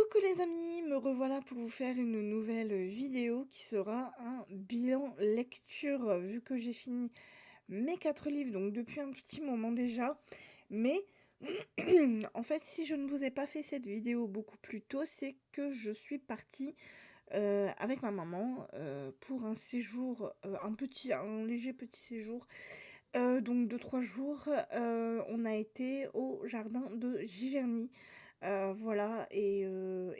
Coucou les amis, me revoilà pour vous faire une nouvelle vidéo qui sera un bilan lecture vu que j'ai fini mes 4 livres donc depuis un petit moment déjà. Mais en fait si je ne vous ai pas fait cette vidéo beaucoup plus tôt, c'est que je suis partie avec ma maman pour un séjour, un léger petit séjour donc de 3 jours. On a été au jardin de Giverny. Voilà et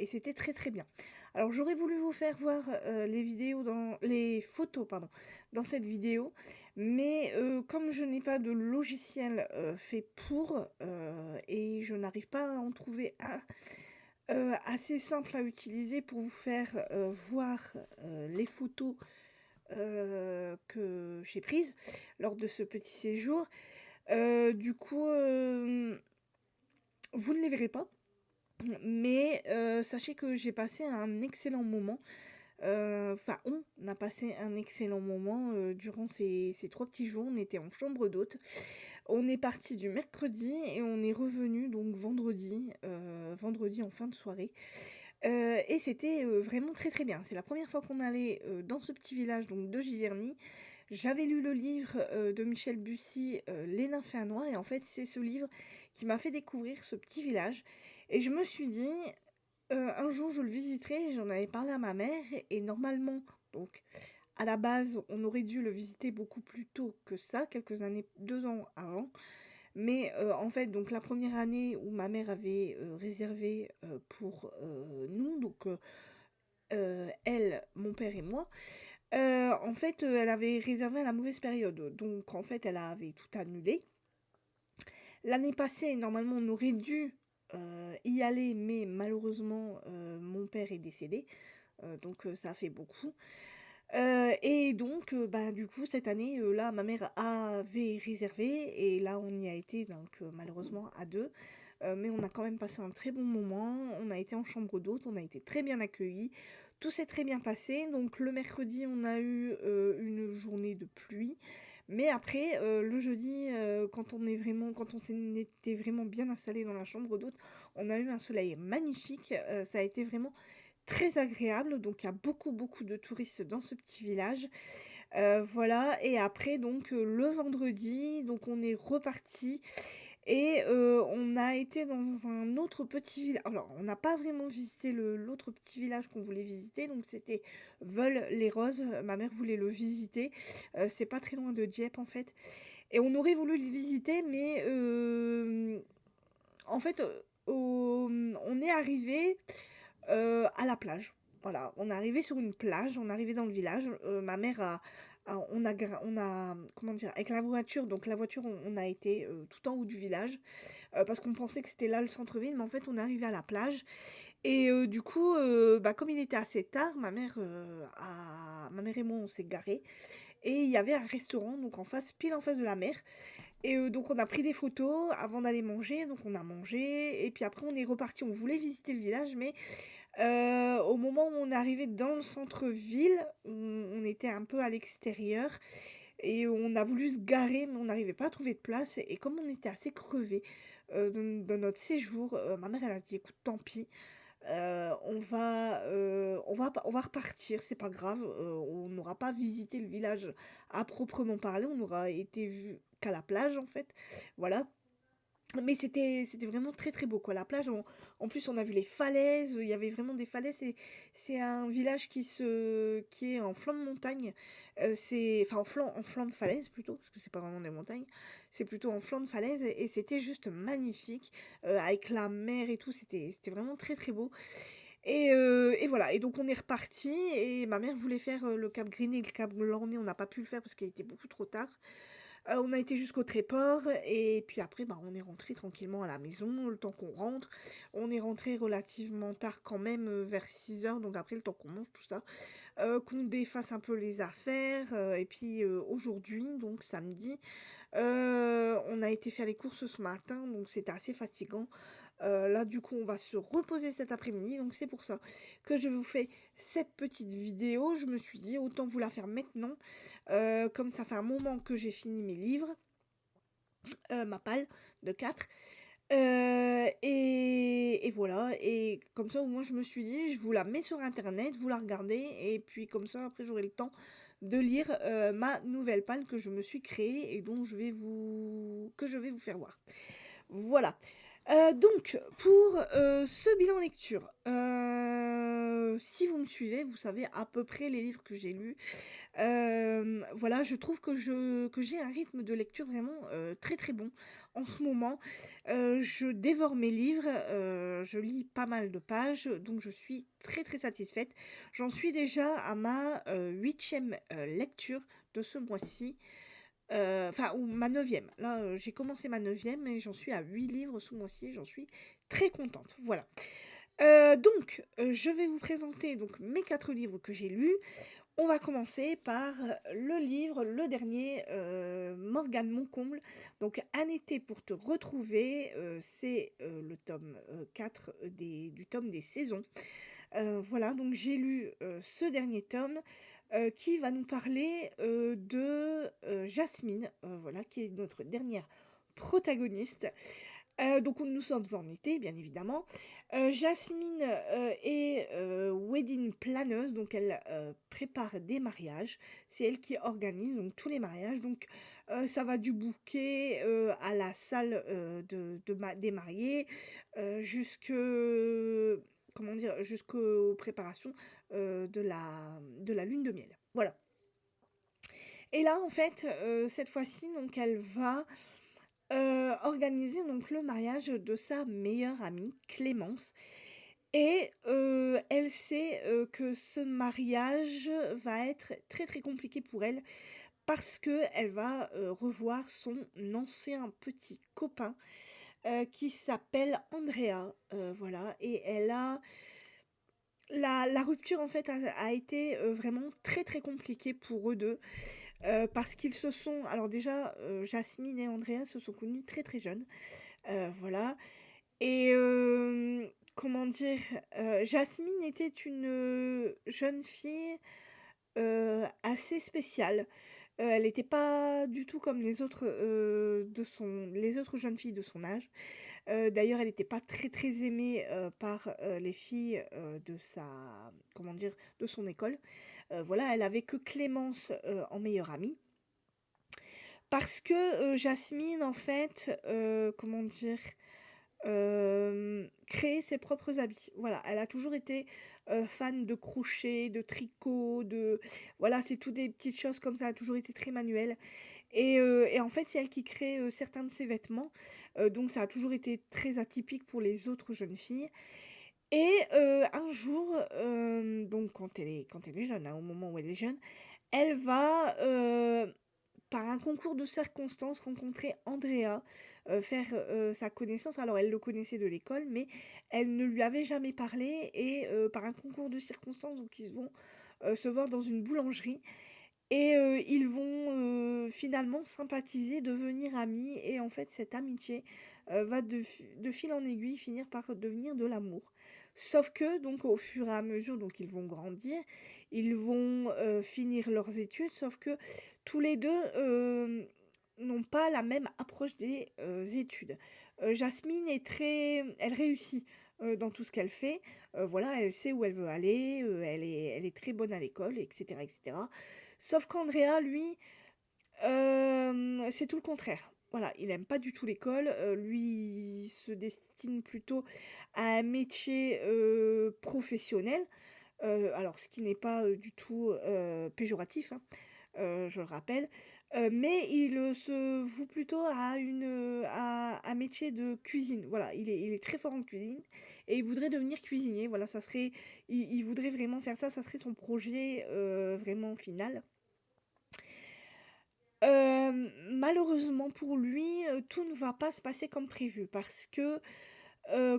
c'était très, très bien. Alors j'aurais voulu vous faire voir, les photos pardon, dans cette vidéo, mais comme je n'ai pas de logiciel, fait pour, et je n'arrive pas à en trouver un, assez simple à utiliser pour vous faire, voir, les photos, que j'ai prises lors de ce petit séjour. Du coup, vous ne les verrez pas. Mais sachez que j'ai passé un excellent moment. Enfin, on a passé un excellent moment durant ces 3 petits jours. On était en chambre d'hôte. On est parti du mercredi et on est revenu donc vendredi en fin de soirée. Et c'était vraiment très très bien. C'est la première fois qu'on allait dans ce petit village donc de Giverny. J'avais lu le livre de Michel Bussy, Les Nymphes et un Noir, et en fait, c'est ce livre qui m'a fait découvrir ce petit village. Et je me suis dit, un jour je le visiterai, j'en avais parlé à ma mère, et normalement, donc à la base, on aurait dû le visiter beaucoup plus tôt que ça, quelques années, 2 ans avant. Mais en fait, donc la première année où ma mère avait réservé pour nous, donc elle, mon père et moi, en fait, elle avait réservé à la mauvaise période. Donc en fait, elle avait tout annulé. L'année passée, normalement, on aurait dû y aller, mais malheureusement, mon père est décédé. Donc ça a fait beaucoup. Et donc, bah, du coup, cette année, là, ma mère avait réservé et là, on y a été donc malheureusement à 2. Mais on a quand même passé un très bon moment. On a été en chambre d'hôte, on a été très bien accueillis. Tout s'est très bien passé. Donc le mercredi, on a eu une journée de pluie. Mais après, le jeudi, quand on s'était vraiment bien installé dans la chambre d'hôte, on a eu un soleil magnifique. Ça a été vraiment très agréable. Donc il y a beaucoup, beaucoup de touristes dans ce petit village. Voilà. Et après, donc le vendredi, donc on est reparti. Et on a été dans un autre petit village. Alors, on n'a pas vraiment visité l'autre petit village qu'on voulait visiter, donc c'était Veules-les-Roses. Ma mère voulait le visiter. C'est pas très loin de Dieppe en fait. Et on aurait voulu le visiter, mais en fait, on est arrivé à la plage. Voilà, on est arrivé sur une plage, on est arrivé dans le village. Ma mère comment dire, avec la voiture, donc la voiture, on a été tout en haut du village parce qu'on pensait que c'était là le centre-ville, mais en fait, on est arrivé à la plage. Et du coup, bah, comme il était assez tard, ma mère et moi, on s'est garés. Et il y avait un restaurant, donc en face, pile en face de la mer. Et donc, on a pris des photos avant d'aller manger. Donc, on a mangé. Et puis après, on est reparti. On voulait visiter le village, mais au moment où on est arrivé dans le centre-ville, on était un peu à l'extérieur. Et on a voulu se garer, mais on n'arrivait pas à trouver de place. Et comme on était assez crevés de notre séjour, ma mère, elle a dit, écoute, tant pis, on va repartir, c'est pas grave. On n'aura pas visité le village à proprement parler, on n'aura été vu qu'à la plage, en fait. Voilà. Mais c'était vraiment très très beau quoi. La plage, en plus on a vu les falaises, il y avait vraiment des falaises. C'est un village qui est en flanc de montagne. Enfin en flanc de falaise plutôt, parce que c'est pas vraiment des montagnes. C'est plutôt en flanc de falaise et c'était juste magnifique. Avec la mer et tout, c'était vraiment très très beau. Et voilà, et donc on est reparti et ma mère voulait faire le Cap Green et le Cap Lornay, on n'a pas pu le faire parce qu'il était beaucoup trop tard. On a été jusqu'au Tréport et puis après, bah, on est rentré tranquillement à la maison, le temps qu'on rentre. On est rentré relativement tard quand même, vers 6 heures, donc après le temps qu'on mange tout ça, qu'on défasse un peu les affaires, et puis, aujourd'hui, donc samedi, on a été faire les courses ce matin, donc c'était assez fatigant. Là, du coup, on va se reposer cet après-midi, donc c'est pour ça que je vous fais cette petite vidéo. Je me suis dit, autant vous la faire maintenant, comme ça fait un moment que j'ai fini mes livres, ma palle de 4. Et voilà et comme ça, au moins, je me suis dit: «Je vous la mets sur internet, vous la regardez et puis comme ça, après, j'aurai le temps de lire, ma nouvelle palle que je me suis créée et dont je vais vous faire voir». Voilà. Donc pour, ce bilan lecture, si vous me suivez, vous savez à peu près les livres que j'ai lus. Voilà, je trouve que j'ai un rythme de lecture vraiment, très, très bon en ce moment. Je dévore mes livres, je lis pas mal de pages, donc je suis très, très satisfaite. J'en suis déjà à ma, 8e, lecture de ce mois-ci, enfin ou ma neuvième. Là, j'ai commencé ma neuvième et j'en suis à 8 livres ce mois-ci, j'en suis très contente, voilà. Donc, je vais vous présenter donc mes 4 livres que j'ai lus. On va commencer par le livre, le dernier, Morgane Moncomble, donc Un été pour te retrouver, c'est, le tome, 4 du tome des saisons. Voilà, donc j'ai lu, ce dernier tome, qui va nous parler, de, Jasmine, voilà, qui est notre dernière protagoniste. Donc nous sommes en été, bien évidemment. Jasmine, est, wedding planeuse, donc elle, prépare des mariages. C'est elle qui organise donc tous les mariages, donc ça va du bouquet, à la salle, des mariés, jusque comment dire? Jusqu'aux préparations, de la lune de miel. Voilà et là, en fait, cette fois-ci, donc elle va organiser donc le mariage de sa meilleure amie, Clémence et elle sait, que ce mariage va être très, très compliqué pour elle parce qu'elle va, revoir son ancien petit copain, qui s'appelle Andrea, voilà et elle a la rupture en fait a été, vraiment très, très compliquée pour eux 2. Parce qu'ils se sont alors déjà, Jasmine et Andrea se sont connus très, très jeunes, voilà et comment dire? Jasmine était une, jeune fille, assez spéciale. Elle était pas du tout comme les autres jeunes filles de son âge. D'ailleurs, elle était pas très, très aimée, par, les filles, de sa comment dire? De son école. Voilà, elle avait que Clémence, en meilleure amie. Parce que, Jasmine en fait, comment dire? Créer ses propres habits. Voilà, elle a toujours été, fan de crochet, de tricot, de voilà, c'est tout des petites choses comme ça, elle a toujours été très manuelle et en fait, c'est elle qui crée, certains de ses vêtements, donc ça a toujours été très atypique pour les autres jeunes filles et un jour, donc quand elle est jeune, hein, au moment où elle est jeune, elle va, par un concours de circonstances, rencontrer Andrea, faire, sa connaissance. Alors elle le connaissait de l'école, mais elle ne lui avait jamais parlé et par un concours de circonstances, donc ils vont, se voir dans une boulangerie et ils vont, finalement sympathiser, devenir amis et en fait cette amitié, va de fil en aiguille finir par devenir de l'amour. Sauf que donc au fur et à mesure donc ils vont grandir, ils vont, finir leurs études, sauf que tous les 2 n'ont pas la même approche des, études. Jasmine est très elle réussit, dans tout ce qu'elle fait, voilà, elle sait où elle veut aller, elle est très bonne à l'école et cetera. Sauf qu'Andrea, lui, c'est tout le contraire. Voilà, il aime pas du tout l'école, lui, il se destine plutôt à un métier, professionnel, alors ce qui n'est pas, du tout, péjoratif, hein, je le rappelle, mais il, se voue plutôt à à un métier de cuisine. Voilà, il est très fort en cuisine et il voudrait devenir cuisinier. Voilà, ça serait il voudrait vraiment faire ça, ça serait son projet, vraiment final. Malheureusement pour lui, tout ne va pas se passer comme prévu parce que,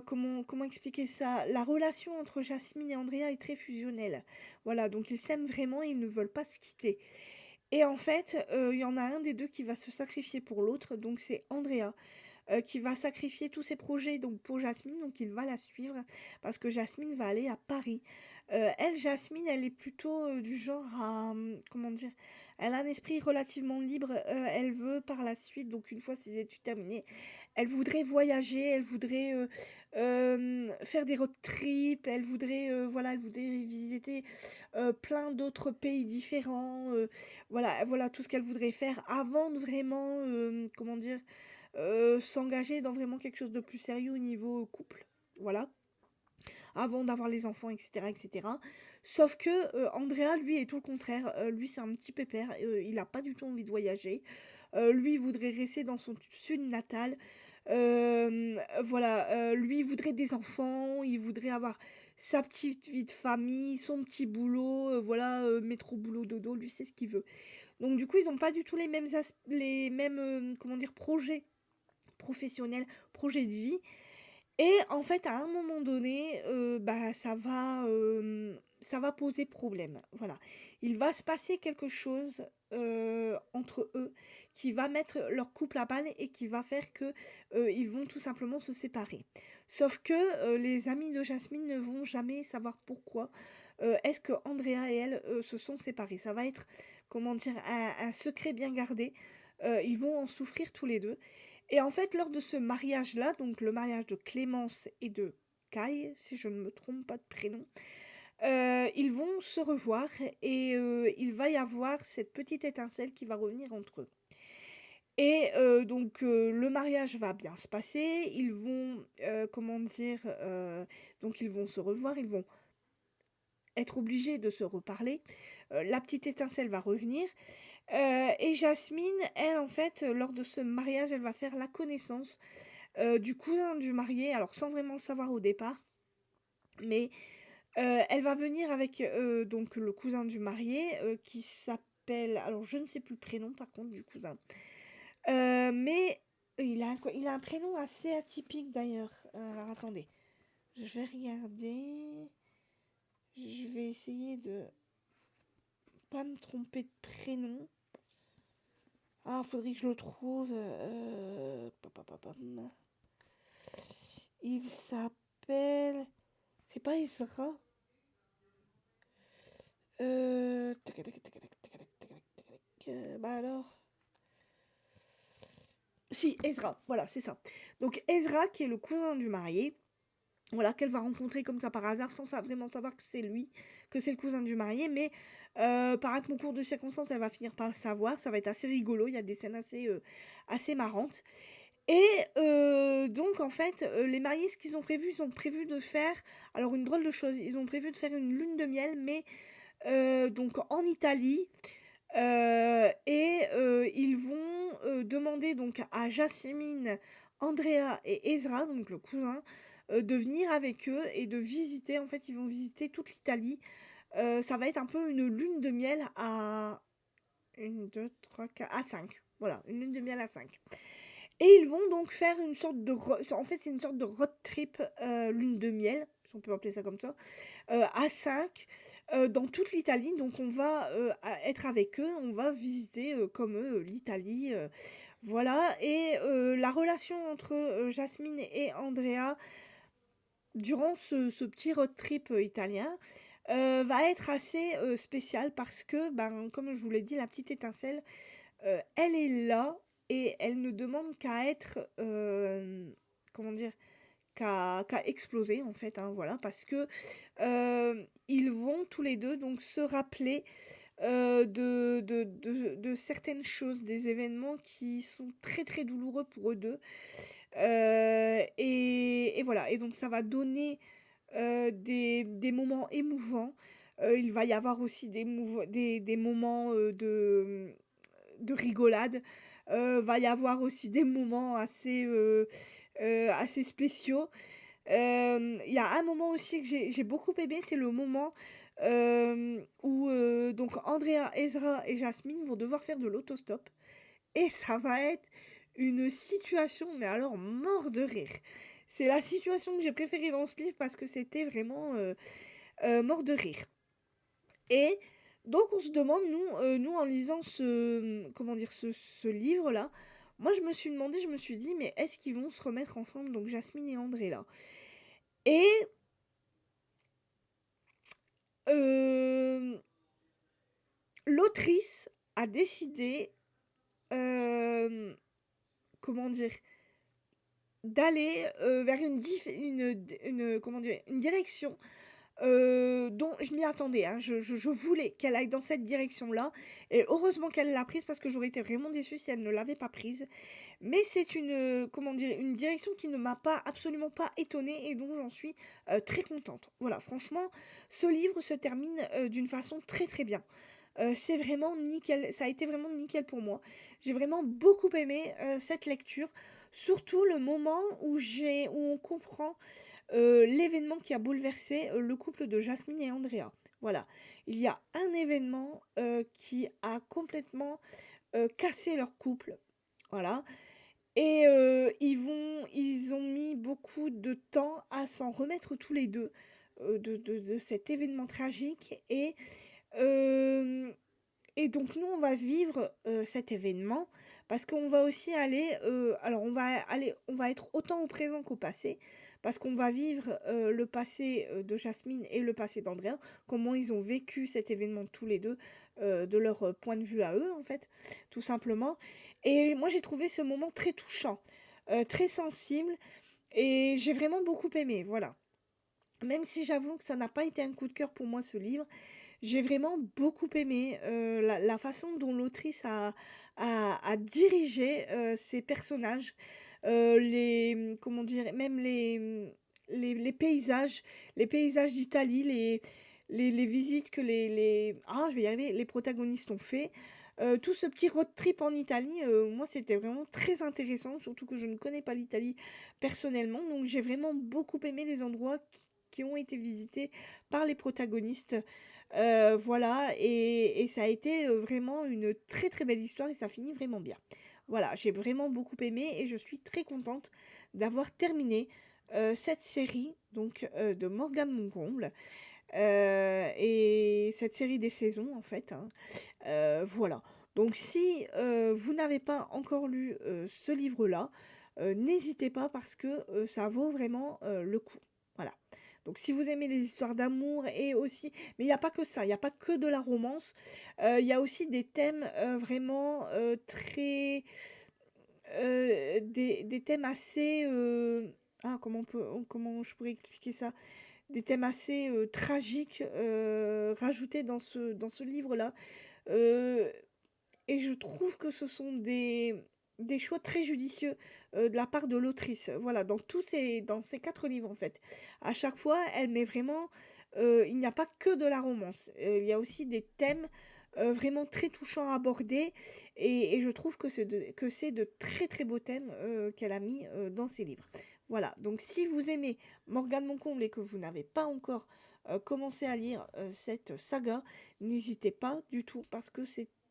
comment expliquer ça? La relation entre Jasmine et Andrea est très fusionnelle. Voilà, donc ils s'aiment vraiment et ils ne veulent pas se quitter et en fait, il y en a un des 2 qui va se sacrifier pour l'autre, donc c'est Andrea. qui va sacrifier tous ses projets donc pour Jasmine, donc il va la suivre parce que Jasmine va aller à Paris. Elle, Jasmine, elle est plutôt du genre à, comment dire, elle a un esprit relativement libre. Elle veut par la suite, donc une fois ses études terminées, elle voudrait voyager, elle voudrait faire des road trips, elle voudrait, voilà, elle voudrait visiter plein d'autres pays différents. Voilà, voilà tout ce qu'elle voudrait faire avant de vraiment, comment dire, s'engager dans vraiment quelque chose de plus sérieux au niveau couple. Voilà, avant d'avoir les enfants, etc., etc. Sauf que Andrea, lui, est tout le contraire. Lui, c'est un petit pépère. Il n'a pas du tout envie de voyager. Lui, il voudrait rester dans son sud natal. Voilà, lui, il voudrait des enfants. Il voudrait avoir sa petite vie de famille, son petit boulot. Voilà, métro, boulot, dodo. Lui, c'est ce qu'il veut. Donc, du coup, ils n'ont pas du tout les mêmes comment dire, projets professionnels, projets de vie. Et en fait, à un moment donné, bah, ça va poser problème. Voilà. Il va se passer quelque chose entre eux qui va mettre leur couple à balle et qui va faire que ils vont tout simplement se séparer. Sauf que les amis de Jasmine ne vont jamais savoir pourquoi est-ce que Andrea et elle se sont séparés. Ça va être, comment dire, un secret bien gardé. Ils vont en souffrir tous les deux. Et en fait, lors de ce mariage-là, donc le mariage de Clémence et de Kai, si je ne me trompe pas de prénom, ils vont se revoir et il va y avoir cette petite étincelle qui va revenir entre eux. Et donc le mariage va bien se passer, ils vont, comment dire, donc ils vont se revoir, ils vont être obligés de se reparler. La petite étincelle va revenir. Et Jasmine, elle, en fait, lors de ce mariage, elle va faire la connaissance du cousin du marié, alors sans vraiment le savoir au départ, mais elle va venir avec donc le cousin du marié qui s'appelle, alors je ne sais plus le prénom par contre du cousin, mais il a un prénom assez atypique d'ailleurs. Alors attendez, je vais regarder, je vais essayer de pas me tromper de prénom. Ah, faudrait que je le trouve. Il s'appelle. C'est pas Ezra. Bah alors. Si, Ezra, voilà, c'est ça. Donc Ezra, qui est le cousin du marié, voilà, qu'elle va rencontrer comme ça par hasard, sans vraiment savoir que c'est lui, que c'est le cousin du marié, mais par un concours de circonstances, elle va finir par le savoir. Ça va être assez rigolo, il y a des scènes assez marrantes. Et donc en fait, les mariés, ce qu'ils ont prévu, ils ont prévu de faire, alors une drôle de chose, ils ont prévu de faire une lune de miel, mais donc en Italie, et ils vont demander donc à Jasmine, Andrea et Ezra, donc le cousin, de venir avec eux et de visiter. En fait, ils vont visiter toute l'Italie. Ça va être un peu une lune de miel à une, 2, 3, 4, à 5. Voilà, une lune de miel à 5. Et ils vont donc faire une sorte de en fait, c'est une sorte de road trip, lune de miel, si on peut appeler ça comme ça, à 5, dans toute l'Italie. Donc on va, être avec eux, on va visiter, comme eux, l'Italie, voilà. Et la relation entre, Jasmine et Andrea, durant ce petit road trip, italien, va être assez, spéciale parce que, ben, comme je vous l'ai dit, la petite étincelle, elle est là et elle ne demande qu'à être, comment dire? Qu'à exploser en fait, hein, voilà. Parce que, ils vont tous les 2 donc se rappeler, de certaines choses, des événements qui sont très, très douloureux pour eux 2. Et voilà, et donc ça va donner, des moments émouvants. Il va y avoir aussi des moments, de rigolade. Va y avoir aussi des moments assez spéciaux. Il y a un moment aussi que j'ai beaucoup aimé, c'est le moment, où, donc Andrea, Ezra et Jasmine vont devoir faire de l'autostop et ça va être une situation, mais alors mort de rire. C'est la situation que j'ai préférée dans ce livre parce que c'était vraiment, mort de rire. Et donc on se demande, nous, en lisant comment dire? Ce livre-là, moi je me suis demandé, je me suis dit, mais est-ce qu'ils vont se remettre ensemble, donc Jasmine et André là? Et euh, l'autrice a décidé, euh, comment dire, d'aller vers comment dire, une direction dont je m'y attendais, hein. Je voulais qu'elle aille dans cette direction-là. Et heureusement qu'elle l'a prise parce que j'aurais été vraiment déçue si elle ne l'avait pas prise. Mais c'est comment dire, une direction qui ne m'a pas absolument pas étonnée et dont j'en suis très contente. Voilà, franchement, ce livre se termine d'une façon très très bien. C'est vraiment nickel, ça a été vraiment nickel pour moi. J'ai vraiment beaucoup aimé cette lecture, surtout le moment où on comprend l'événement qui a bouleversé le couple de Jasmine et Andrea. Voilà, il y a un événement qui a complètement cassé leur couple. Voilà. Et ils ont mis beaucoup de temps à s'en remettre tous les deux de cet événement tragique. Euh, et donc nous, on va vivre cet événement parce qu'on va aussi aller, alors on va être autant au présent qu'au passé parce qu'on va vivre le passé de Jasmine et le passé d'Andrea, comment ils ont vécu cet événement tous les deux, de leur point de vue à eux en fait, tout simplement. Et moi j'ai trouvé ce moment très touchant, très sensible et j'ai vraiment beaucoup aimé, voilà. Même si j'avoue que ça n'a pas été un coup de cœur pour moi ce livre, j'ai vraiment beaucoup aimé la façon dont l'autrice a dirigé ses personnages, comment dire, même les paysages d'Italie, les visites que je vais y arriver, les protagonistes ont fait. Tout ce petit road trip en Italie, moi c'était vraiment très intéressant, surtout que je ne connais pas l'Italie personnellement, donc j'ai vraiment beaucoup aimé les endroits qui ont été visités par les protagonistes. Voilà, et ça a été vraiment une très très belle histoire et ça finit vraiment bien. Voilà, j'ai vraiment beaucoup aimé et je suis très contente d'avoir terminé cette série donc de Morgane Moncomble et cette série des saisons en fait, hein. Voilà. Donc si vous n'avez pas encore lu ce livre-là, n'hésitez pas parce que ça vaut vraiment le coup. Voilà. Donc si vous aimez les histoires d'amour et aussi, mais il n'y a pas que ça, il n'y a pas que de la romance, il y a aussi des thèmes vraiment très, des thèmes assez, comment je pourrais expliquer ça? Des thèmes assez tragiques rajoutés dans ce livre-là. Euh, et je trouve que ce sont des choix très judicieux de la part de l'autrice. Voilà, dans ces quatre livres en fait. À chaque fois, elle met vraiment. Il n'y a pas que de la romance. Il y a aussi des thèmes vraiment très touchants à aborder. Et je trouve que c'est de très très beaux thèmes qu'elle a mis dans ses livres. Voilà, donc si vous aimez Morgane Moncomble et que vous n'avez pas encore commencé à lire cette saga, n'hésitez pas du tout parce que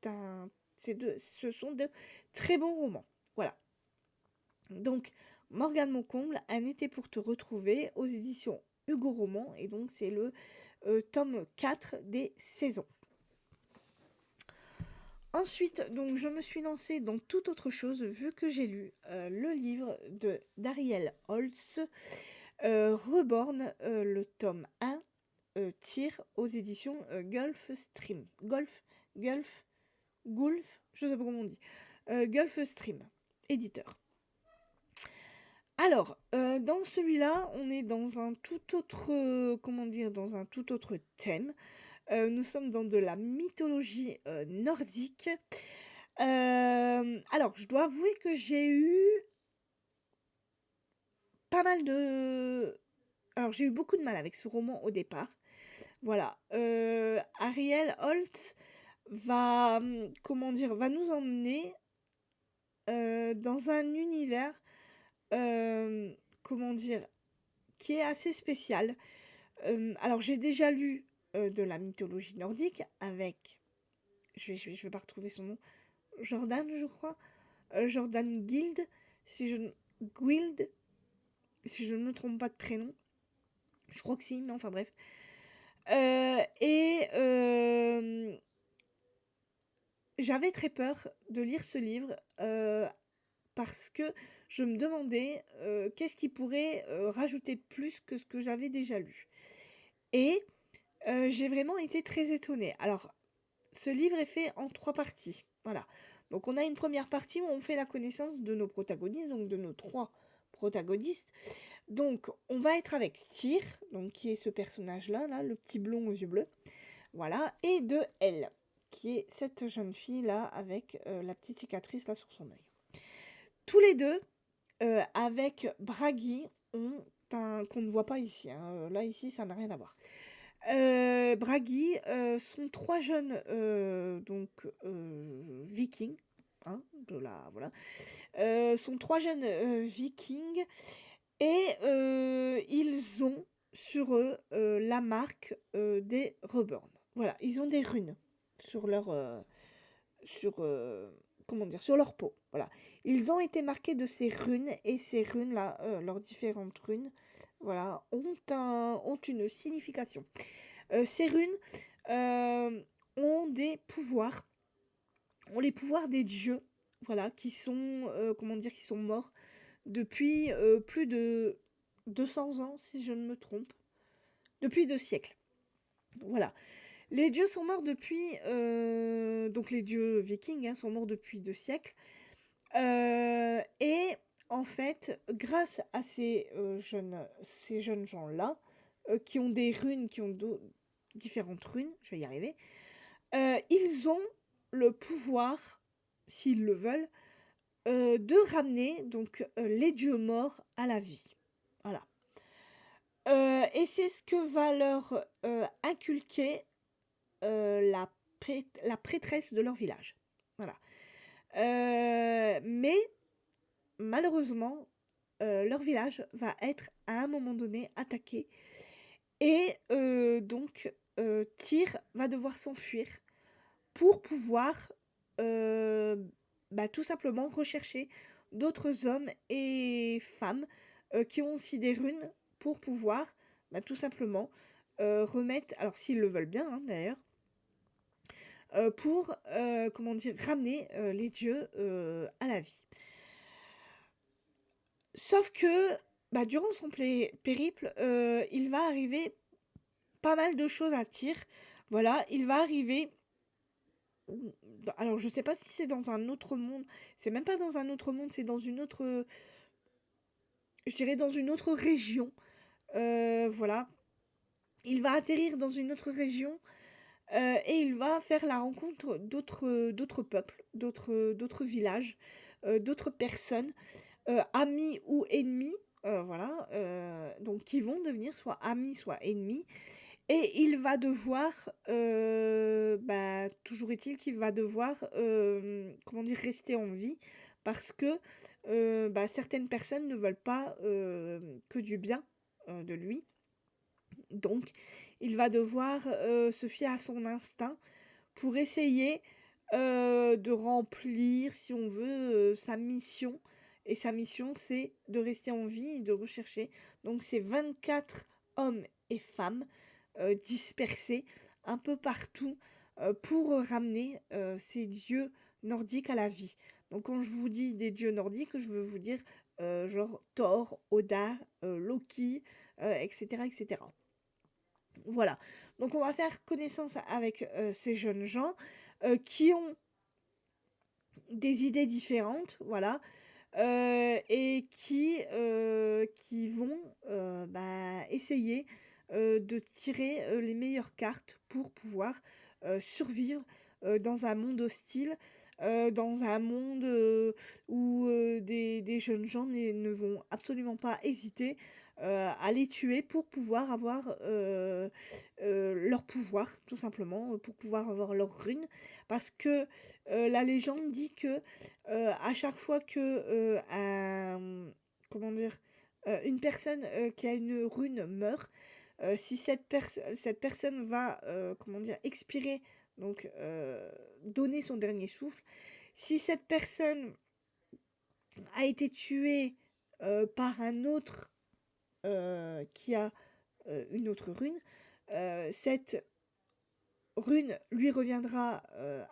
un ce sont de très bons romans. Voilà. Donc, Morgane Moncomble, Un été pour te retrouver aux éditions Hugo Roman. Et donc, c'est le tome 4 des saisons. Ensuite, donc, je me suis lancée dans toute autre chose vu que j'ai lu le livre de d'Ariel Holtz, Reborn, le tome 1, tir aux éditions Gulf Stream. Gulf, je sais pas comment on dit. Gulf Stream, éditeur. Alors, dans celui-là, on est dans un tout autre, comment dire, dans un tout autre thème. Nous sommes dans de la mythologie nordique. Alors, je dois avouer que j'ai eu pas mal de... Alors, j'ai eu beaucoup de mal avec ce roman au départ. Voilà. Ariel Holt va, comment dire, va nous emmener dans un univers, euh, comment dire, qui est assez spécial. Alors, j'ai déjà lu de la mythologie nordique avec, je vais pas retrouver son nom, Jordan, je crois, Jordan Guild, si je, Guild, si je ne me trompe pas de prénom. Je crois que si, mais enfin bref. Et j'avais très peur de lire ce livre parce que je me demandais qu'est-ce qui pourrait rajouter de plus que ce que j'avais déjà lu. Et j'ai vraiment été très étonnée. Alors, ce livre est fait en 3 parties, voilà. Donc on a une première partie où on fait la connaissance de nos protagonistes, donc de nos 3 protagonistes. Donc on va être avec Cyr, donc qui est ce personnage-là, là, le petit blond aux yeux bleus, voilà, et de Elle, qui est cette jeune fille-là avec la petite cicatrice là sur son œil. Tous les deux, avec Bragi, ont un qu'on ne voit pas ici, hein, là ici ça n'a rien à voir. Bragi sont 3 jeunes donc vikings, hein, de la voilà, sont 3 jeunes vikings et ils ont sur eux la marque des Reborn. Voilà, ils ont des runes sur leur sur comment dire, sur leur peau. Voilà, ils ont été marqués de ces runes et ces runes là, leurs différentes runes, voilà, ont une signification. Ces runes ont des pouvoirs, ont les pouvoirs des dieux, voilà, qui sont, comment dire, qui sont morts depuis plus de 200 ans, si je ne me trompe, depuis 2 siècles. Voilà. Les dieux sont morts depuis, donc les dieux vikings sont morts depuis 2 siècles. Et en fait, grâce à ces jeunes gens-là, qui ont des runes, qui ont différentes runes, je vais y arriver, ils ont le pouvoir, s'ils le veulent, de ramener donc les dieux morts à la vie. Voilà. Et c'est ce que va leur inculquer la prêtresse de leur village. Voilà. Mais malheureusement, leur village va être à un moment donné attaqué. Et donc, Tyr va devoir s'enfuir pour pouvoir tout simplement rechercher d'autres hommes et femmes qui ont aussi des runes pour pouvoir tout simplement remettre, alors s'ils le veulent bien d'ailleurs, pour comment dire, ramener les dieux à la vie. Sauf que durant son périple, il va arriver pas mal de choses à Tyr. Voilà, il va arriver. Alors, je sais pas si c'est dans un autre monde. C'est même pas dans un autre monde, c'est dans une autre. Je dirais dans une autre région. Voilà. Il va atterrir dans une autre région et il va faire la rencontre d'autres peuples, d'autres villages, d'autres personnes, amis ou ennemis. Voilà. Donc, qui vont devenir soit amis, soit ennemis. Et il va devoir, toujours est-il qu'il va devoir, comment dire? Rester en vie parce que, certaines personnes ne veulent pas, que du bien, de lui. Donc il va devoir, se fier à son instinct pour essayer, de remplir, si on veut, sa mission et sa mission, c'est de rester en vie et de rechercher donc ces 24 hommes et femmes dispersés un peu partout pour ramener ces dieux nordiques à la vie. Donc quand je vous dis des dieux nordiques, je veux vous dire genre Thor, Odin, Loki, etc., etc. Voilà. Donc on va faire connaissance avec ces jeunes gens qui ont des idées différentes, voilà, et qui vont essayer de tirer les meilleures cartes pour pouvoir survivre dans un monde hostile, dans un monde où des jeunes gens ne vont absolument pas hésiter à les tuer pour pouvoir avoir leur pouvoir, tout simplement, pour pouvoir avoir leur rune. Parce que la légende dit que à chaque fois que comment dire, une personne qui a une rune meurt, si cette personne va comment dire, expirer, donc donner son dernier souffle, si cette personne a été tuée par un autre qui a une autre rune, cette rune lui reviendra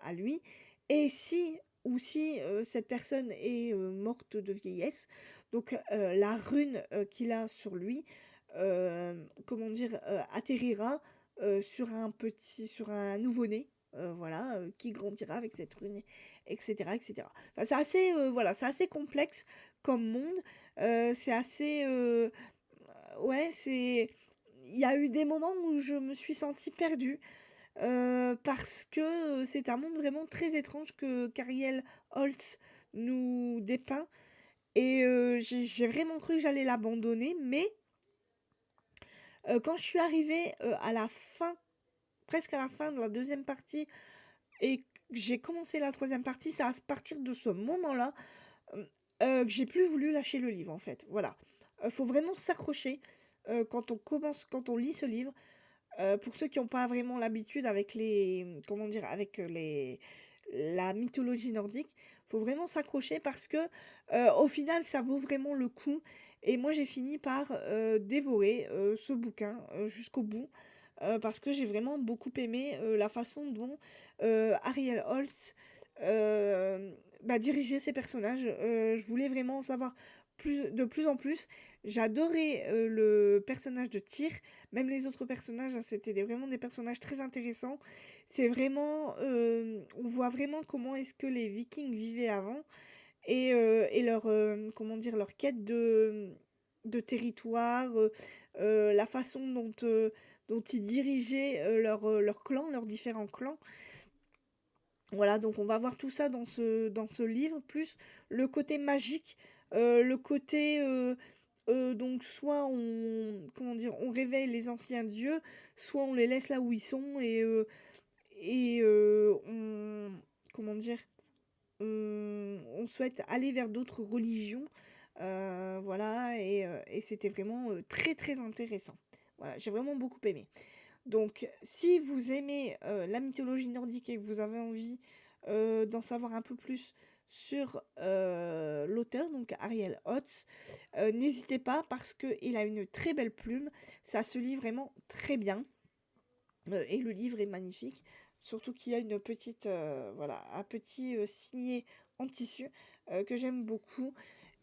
à lui. Et si ou si cette personne est morte de vieillesse. Donc la rune qu'il a sur lui, comment dire, atterrira sur un nouveau-né. Voilà, qui grandira avec cette rune, etc., etc. Enfin, c'est assez, voilà, c'est assez complexe comme monde. C'est assez, ouais, c'est. Il y a eu des moments où je me suis sentie perdue. Parce que, c'est un monde vraiment très étrange que qu'Ariel Holtz nous dépeint et j'ai vraiment cru que j'allais l'abandonner, mais quand je suis arrivée, à la fin, presque à la fin de la deuxième partie et que j'ai commencé la troisième partie, c'est à partir de ce moment-là, hem, que j'ai plus voulu lâcher le livre, en fait, voilà. Faut vraiment s'accrocher, quand on lit ce livre. Pour ceux qui ont pas vraiment l'habitude avec comment dire? Avec, les la mythologie nordique, faut vraiment s'accrocher parce que, au final, ça vaut vraiment le coup et moi, j'ai fini par, dévorer, ce bouquin, jusqu'au bout, parce que j'ai vraiment beaucoup aimé, la façon dont, Ariel Holtz, bah, dirigeait ses personnages. Je voulais vraiment en savoir plus en plus. J'adorais, le personnage de Tyr, même les autres personnages, hein, c'était vraiment des personnages très intéressants. C'est vraiment, on voit vraiment comment est-ce que les Vikings vivaient avant et leur, comment dire? Leur quête de territoire, la façon dont ils dirigeaient, leurs clans, leurs différents clans. Voilà, donc on va voir tout ça dans ce livre, plus le côté magique, le côté, donc soit on comment dire? On réveille les anciens dieux, soit on les laisse là où ils sont et on comment dire? On souhaite aller vers d'autres religions, voilà et c'était vraiment, très, très intéressant. Voilà, j'ai vraiment beaucoup aimé. Donc, si vous aimez, la mythologie nordique et que vous avez envie, d'en savoir un peu plus sur, l'auteur, donc Ariel Holtz, n'hésitez pas parce qu'il a une très belle plume. Ça se lit vraiment très bien, et le livre est magnifique. Surtout qu'il y a une petite, voilà, un petit, signet en tissu, que j'aime beaucoup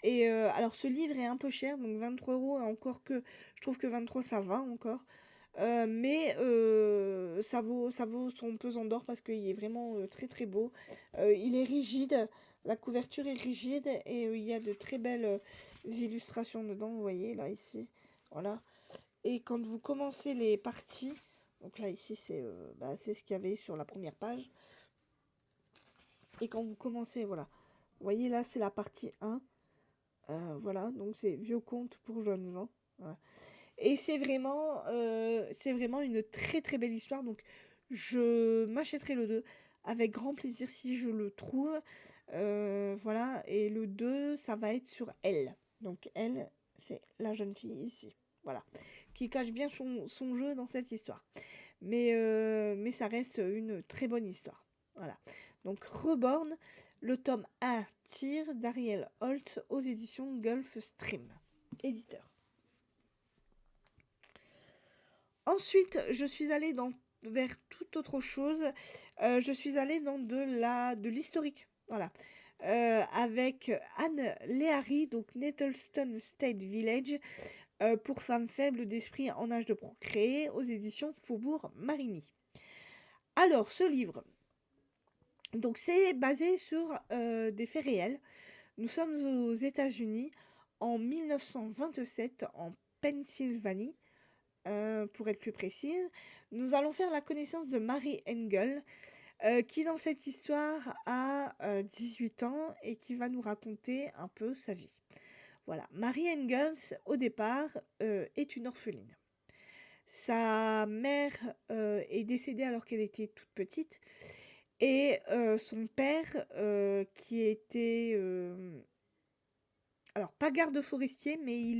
et alors ce livre est un peu cher, donc 23 €, encore que je trouve que 23 ça va encore. Mais ça vaut son pesant d'or parce qu'il est vraiment, très, très beau. Il est rigide, la couverture est rigide et il y a de très belles, illustrations dedans, vous voyez là, ici, voilà et quand vous commencez les parties, donc là, ici, bah, c'est ce qu'il y avait sur la première page et quand vous commencez, voilà, vous voyez là, c'est la partie 1, voilà, donc c'est Vieux contes pour jeunes gens, voilà. Et c'est vraiment une très, très belle histoire, donc je m'achèterai le 2 avec grand plaisir si je le trouve. Voilà et le 2 ça va être sur Elle. Donc Elle, c'est la jeune fille ici, voilà, qui cache bien son jeu dans cette histoire. Mais ça reste une très bonne histoire, voilà. Donc Reborn, le tome 1 Tyr d'Ariel Holt aux éditions Gulf Stream, éditeur. Ensuite, je suis allée vers toute autre chose. Je suis allée dans de l'historique, voilà. Avec Anne Léhari, donc Nettleston State Village, pour femmes faibles d'esprit en âge de procréer, aux éditions Faubourg Marigny. Alors, ce livre, donc c'est basé sur des faits réels. Nous sommes aux États-Unis en 1927, en Pennsylvanie. Pour être plus précise, nous allons faire la connaissance de Mary Engel, qui dans cette histoire a 18 ans et qui va nous raconter un peu sa vie. Voilà, Mary Engels, au départ, est une orpheline. Sa mère est décédée alors qu'elle était toute petite et son père, qui était, alors pas garde forestier, mais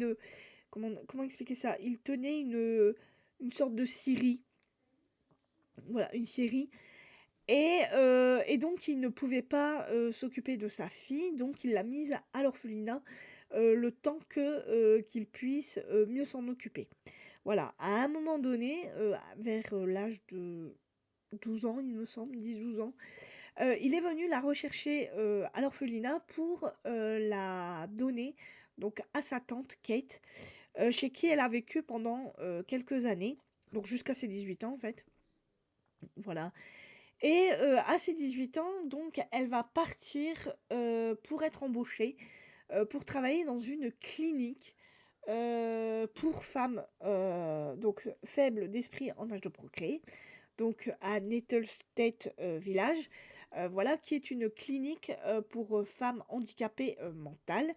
comment expliquer ça? Il tenait une sorte de scierie, voilà, une scierie et donc il ne pouvait pas, s'occuper de sa fille, donc il l'a mise à l'orphelinat, le temps qu'il puisse, mieux s'en occuper. Voilà, à un moment donné, vers, l'âge de 12 ans, il me semble, 10-12 ans, Il est venu la rechercher, à l'orphelinat pour, la donner donc à sa tante Kate, chez qui elle a vécu pendant, quelques années, donc jusqu'à ses 18 ans en fait, voilà. Et à ses 18 ans, donc elle va partir, pour être embauchée, pour travailler dans une clinique, pour femmes, donc faibles d'esprit en âge de procréer, donc à Nettlestead Village, voilà, qui est une clinique, pour, femmes handicapées, mentales,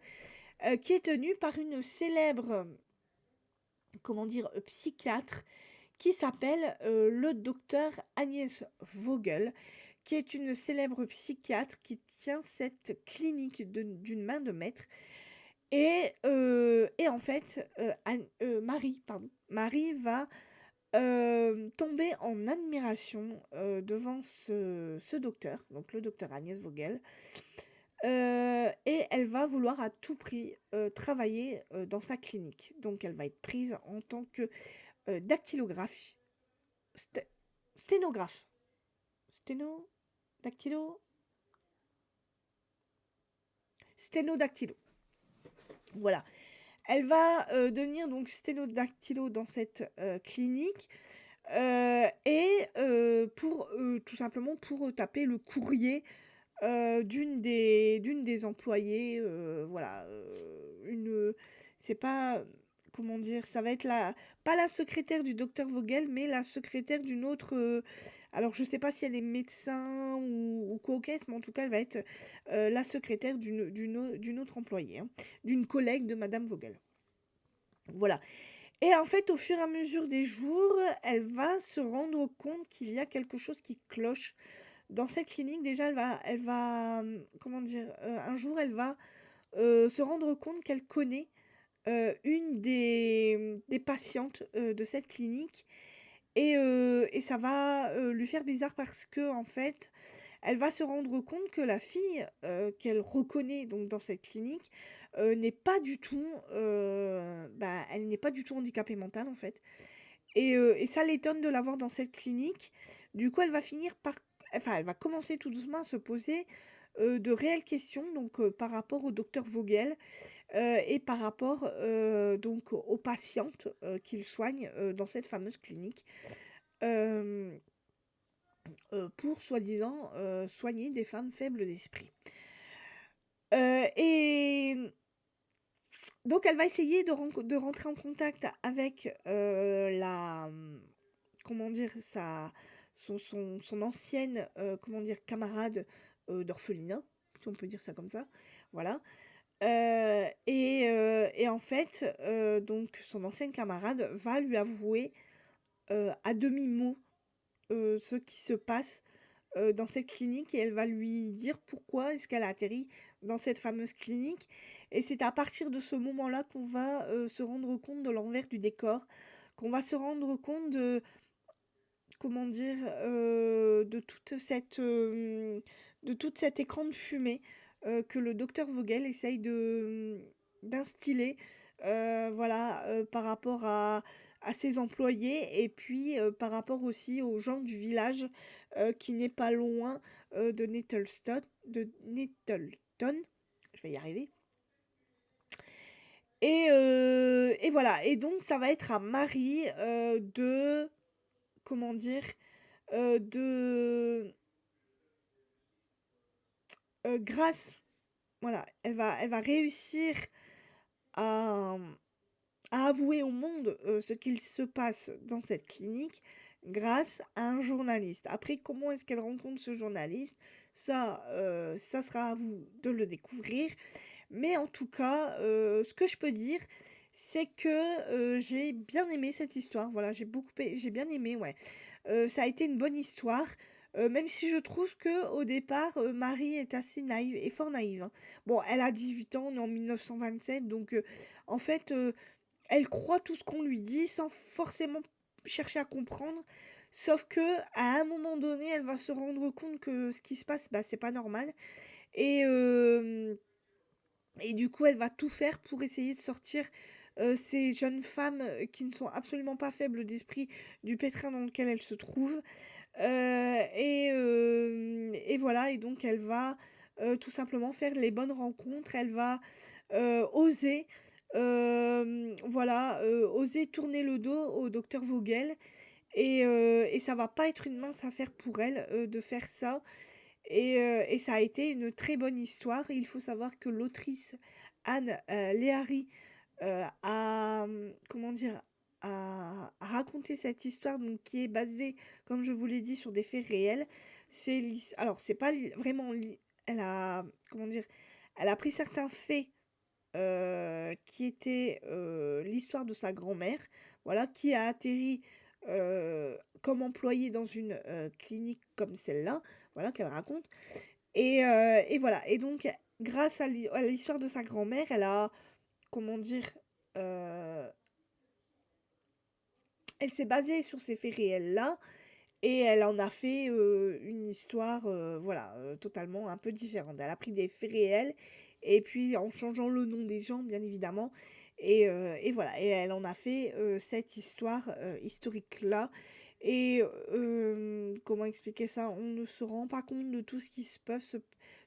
qui est tenue par une célèbre, comment dire? Psychiatre qui s'appelle, le docteur Agnès Vogel, qui est une célèbre psychiatre qui tient cette clinique d'une main de maître. Et en fait, Marie, pardon, Marie va, tomber en admiration, devant ce docteur, donc le docteur Agnès Vogel, et elle va vouloir à tout prix, travailler, dans sa clinique. Donc elle va être prise en tant que, dactylographe, sté sténographe, sténo dactylo sténodactylo, voilà. Elle va, devenir donc sténodactylo dans cette, clinique, et pour, tout simplement pour, taper le courrier, d'une des employées, voilà, c'est pas, comment dire? Ça va être la pas la secrétaire du docteur Vogel, mais la secrétaire d'une autre, alors je sais pas si elle est médecin ou quoi au caisse, mais en tout cas, elle va être, la secrétaire d'une autre employée, hein, d'une collègue de madame Vogel. Voilà. Et en fait, au fur et à mesure des jours, elle va se rendre compte qu'il y a quelque chose qui cloche dans cette clinique. Déjà, elle va, comment dire? Un jour, elle va, se rendre compte qu'elle connaît, une des patientes, de cette clinique, et ça va, lui faire bizarre parce que en fait, elle va se rendre compte que la fille, qu'elle reconnaît donc dans cette clinique, n'est pas du tout, bah, elle n'est pas du tout handicapée mentale, en fait, et ça l'étonne de la voir dans cette clinique. Du coup, elle va commencer tout doucement à se poser, de réelles questions, donc par rapport au docteur Vogel, et par rapport, donc aux patientes, qu'il soigne, dans cette fameuse clinique, hem, pour soi-disant, soigner des femmes faibles d'esprit. Et donc elle va essayer de rentrer en contact avec, comment dire? Son ancienne, comment dire? Camarade, d'orphelinat, si on peut dire ça comme ça, voilà. Et en fait, donc son ancienne camarade va lui avouer, à demi-mot, ce qui se passe, dans cette clinique, et elle va lui dire pourquoi est-ce qu'elle a atterri dans cette fameuse clinique, et c'est à partir de ce moment-là qu'on va, se rendre compte de l'envers du décor, qu'on va se rendre compte de, comment dire? De toute cet écran de fumée, que le docteur Vogel essaye d'instiller, voilà, par rapport à ses employés, et puis, par rapport aussi aux gens du village, qui n'est pas loin, de Nettleton, je vais y arriver, et voilà, et donc ça va être à Marie, de, comment dire? De, grâce, voilà, elle va réussir à, à avouer au monde, ce qu'il se passe dans cette clinique grâce à un journaliste. Après, comment est-ce qu'elle rencontre ce journaliste? Ça sera à vous de le découvrir. Mais en tout cas, ce que je peux dire, c'est que, j'ai bien aimé cette histoire. Voilà, j'ai bien aimé, ouais. Ça a été une bonne histoire, même si je trouve que au départ, Marie est assez naïve et fort naïve, hein. Bon, elle a 18 ans, on est en 1927, donc en fait, elle croit tout ce qu'on lui dit sans forcément chercher à comprendre. Sauf que à un moment donné, elle va se rendre compte que ce qui se passe, bah, c'est pas normal, et hem et du coup, elle va tout faire pour essayer de sortir, ces jeunes femmes, qui ne sont absolument pas faibles d'esprit, du pétrin dans lequel elles se trouvent. Et voilà, et donc elle va tout simplement faire les bonnes rencontres. Elle va oser, voilà, oser tourner le dos au docteur Vogel. Et ça va pas être une mince affaire pour elle de faire ça. Et ça a été une très bonne histoire. Il faut savoir que l'autrice Anne Léhary comment dire, a raconté cette histoire, donc qui est basée, comme je vous l'ai dit, sur des faits réels. Alors c'est pas vraiment elle a, comment dire, elle a pris certains faits qui étaient l'histoire de sa grand-mère, voilà, qui a atterri comme employée dans une clinique comme celle-là, voilà, qu'elle raconte. Et voilà. Et donc, grâce à l'histoire de sa grand-mère, elle a, comment dire, euh, elle s'est basée sur ces faits réels-là et elle en a fait une histoire, voilà, totalement un peu différente. Elle a pris des faits réels et puis en changeant le nom des gens, bien évidemment. Et voilà, et elle en a fait cette histoire historique-là. Et comment expliquer ça? On ne se rend pas compte de tout ce qui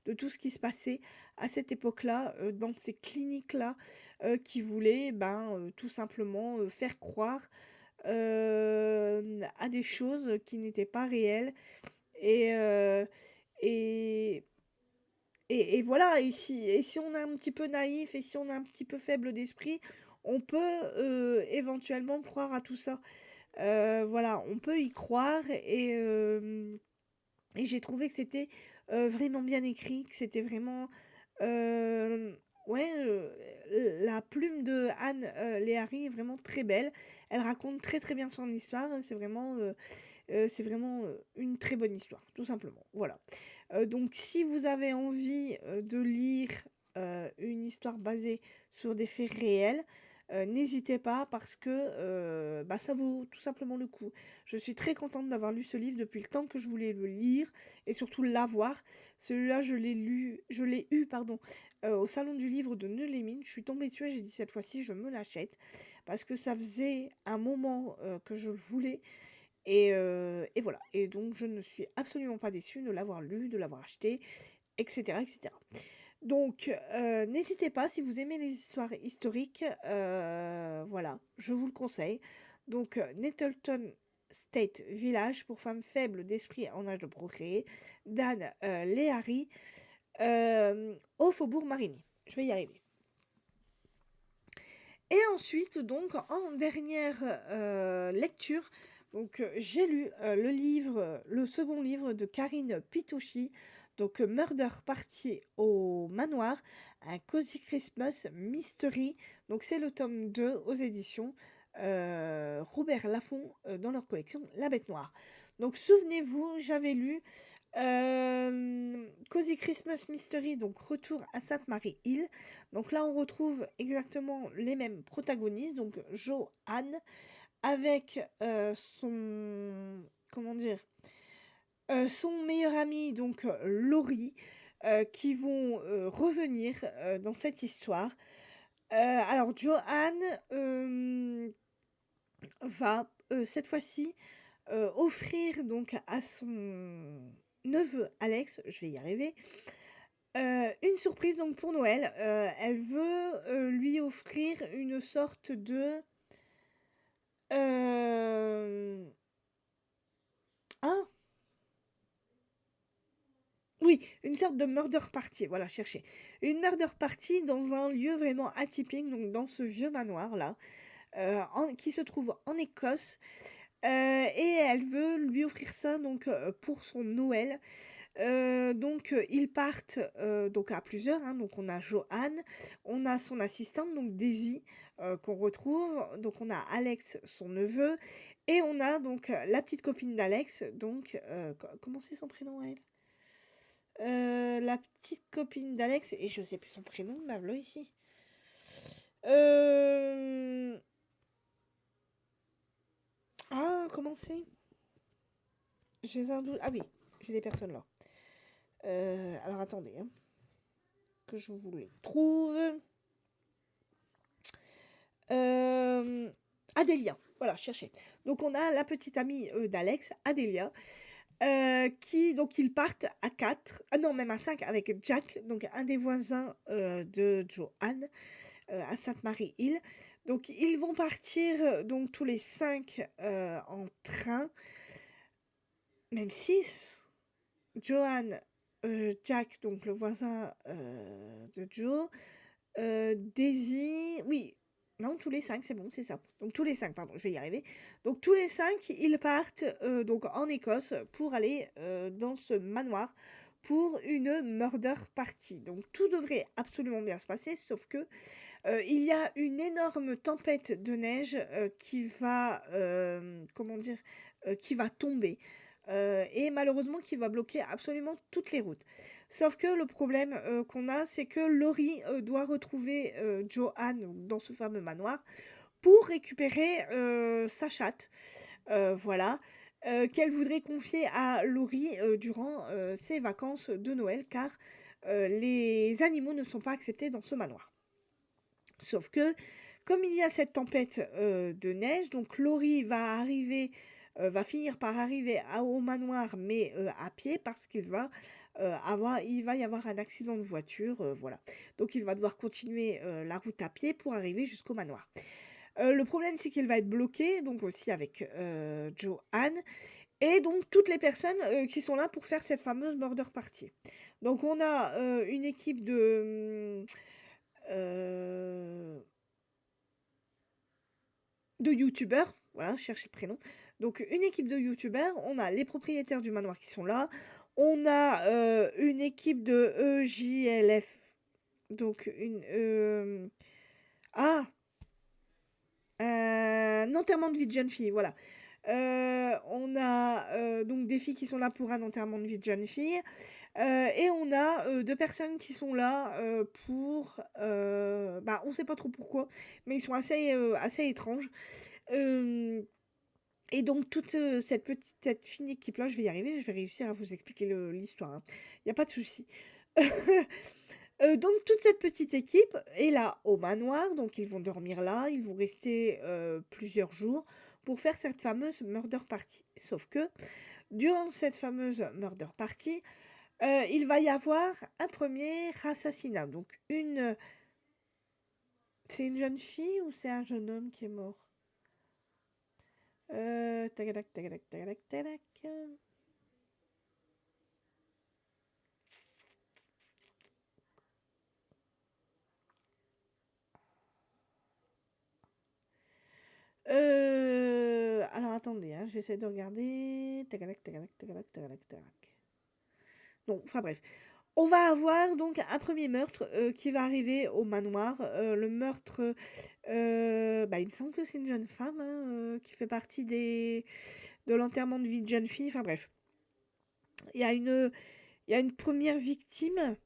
de tout ce qui se passait à cette époque-là, dans ces cliniques-là, qui voulaient, ben, tout simplement faire croire à des choses qui n'étaient pas réelles. Et, et, et voilà, et si on est un petit peu naïf et si on est un petit peu faible d'esprit, on peut éventuellement croire à tout ça. Voilà, on peut y croire. Et j'ai trouvé que c'était vraiment bien écrit, que c'était vraiment... euh, ouais, la plume de Anne Léhary est vraiment très belle. Elle raconte très très bien son histoire. C'est vraiment une très bonne histoire, tout simplement. Voilà. Donc si vous avez envie de lire une histoire basée sur des faits réels, n'hésitez pas parce que bah, ça vaut tout simplement le coup. Je suis très contente d'avoir lu ce livre depuis le temps que je voulais le lire et surtout l'avoir. Celui-là, je l'ai eu, pardon, au salon du livre de Neulémine. Je suis tombée dessus et j'ai dit cette fois-ci, je me l'achète parce que ça faisait un moment que je le voulais. Et voilà. Et donc, je ne suis absolument pas déçue de l'avoir lu, de l'avoir acheté, etc., etc. Donc, n'hésitez pas, si vous aimez les histoires historiques, voilà, je vous le conseille. Donc, Nettleton State Village pour femmes faibles d'esprit en âge de procréer, d'Anne Léhary, au Faubourg Marigny. Je vais y arriver. Et ensuite, donc, en dernière lecture, donc, j'ai lu le second livre de Karine Pitouchi, donc Murder Party au manoir, un Cozy Christmas Mystery. Donc, c'est le tome 2 aux éditions Robert Laffont dans leur collection La Bête Noire. Donc, souvenez-vous, j'avais lu Cozy Christmas Mystery, donc retour à Sainte-Marie-Île. Donc là, on retrouve exactement les mêmes protagonistes, donc Joanne, avec son... Comment dire son meilleur ami, donc Laurie, qui vont revenir dans cette histoire. Alors, Joanne va, cette fois-ci, offrir donc à son neveu Alex, je vais y arriver, une surprise donc pour Noël. Elle veut lui offrir une sorte de... Ah, oui, une sorte de murder party, voilà, cherchez. Une murder party dans un lieu vraiment atypique, donc dans ce vieux manoir-là, qui se trouve en Écosse. Et elle veut lui offrir ça donc pour son Noël. Donc ils partent donc à plusieurs, hein. Donc on a Joanne, on a son assistante donc Daisy qu'on retrouve, donc on a Alex son neveu et on a donc la petite copine d'Alex, donc comment c'est son prénom à elle? La petite copine d'Alex, et je sais plus son prénom, ma v'là ici. Ah, comment c'est? J'ai un doute. Ah oui, j'ai les personnes là. Alors attendez, hein, que je vous les trouve. Adélia, voilà, cherchez. Donc on a la petite amie d'Alex, Adélia. qui donc ils partent à 4, ah non même à 5 avec Jack, donc un des voisins, de Joanne, à Sainte-Marie-Île. Donc ils vont partir, donc tous les 5 en train, même 6. Joanne, Jack, donc le voisin, de Joe, Daisy, oui, non, tous les 5, c'est bon, c'est ça. Donc tous les 5, pardon, je vais y arriver. Donc tous les 5, ils partent, donc en Écosse pour aller, dans ce manoir pour une murder party. Donc tout devrait absolument bien se passer, sauf que, il y a une énorme tempête de neige, qui va, comment dire? Qui va tomber, et malheureusement qui va bloquer absolument toutes les routes. Sauf que le problème, qu'on a, c'est que Laurie, doit retrouver, Joanne dans ce fameux manoir pour récupérer, sa chatte, voilà, qu'elle voudrait confier à Laurie, durant, ses vacances de Noël car, les animaux ne sont pas acceptés dans ce manoir. Sauf que, comme il y a cette tempête, de neige, donc Laurie va finir par arriver au manoir, mais, à pied parce il va y avoir un accident de voiture, voilà. Donc il va devoir continuer, la route à pied pour arriver jusqu'au manoir. Le problème, c'est qu'il va être bloqué, donc aussi avec, Joanne et donc toutes les personnes, qui sont là pour faire cette fameuse murder party. Donc on a, une équipe de youtubeurs, voilà, je cherchais le prénom. Donc une équipe de youtubeurs, on a les propriétaires du manoir qui sont là, on a, une équipe de EJLF, donc ah! Un enterrement de vie de jeune fille, voilà. On a, donc des filles qui sont là pour un enterrement de vie de jeune fille, et on a, 2 personnes qui sont là, pour, bah, on sait pas trop pourquoi, mais ils sont assez étranges. Hem Et donc toute, cette fine équipe-là, je vais y arriver, je vais réussir à vous expliquer l'histoire, hein. Il y a pas de souci. Donc toute cette petite équipe est là au manoir, donc ils vont dormir là, ils vont rester, plusieurs jours pour faire cette fameuse murder party. Sauf que, durant cette fameuse murder party, il va y avoir un premier assassinat. Donc c'est une jeune fille ou c'est un jeune homme qui est mort? Tagadac, tagadac, tagadac, tagadac. Alors attendez, hein, j'essaie de regarder. Tagadac, tagadac, tagadac, tagadac, tagadac. Non, enfin bref. On va avoir donc un premier meurtre, qui va arriver au manoir. Le meurtre, bah, il me semble que c'est une jeune femme, hein, qui fait partie de l'enterrement de vie de jeune fille. Enfin bref. Il y a une, il y a une première victime.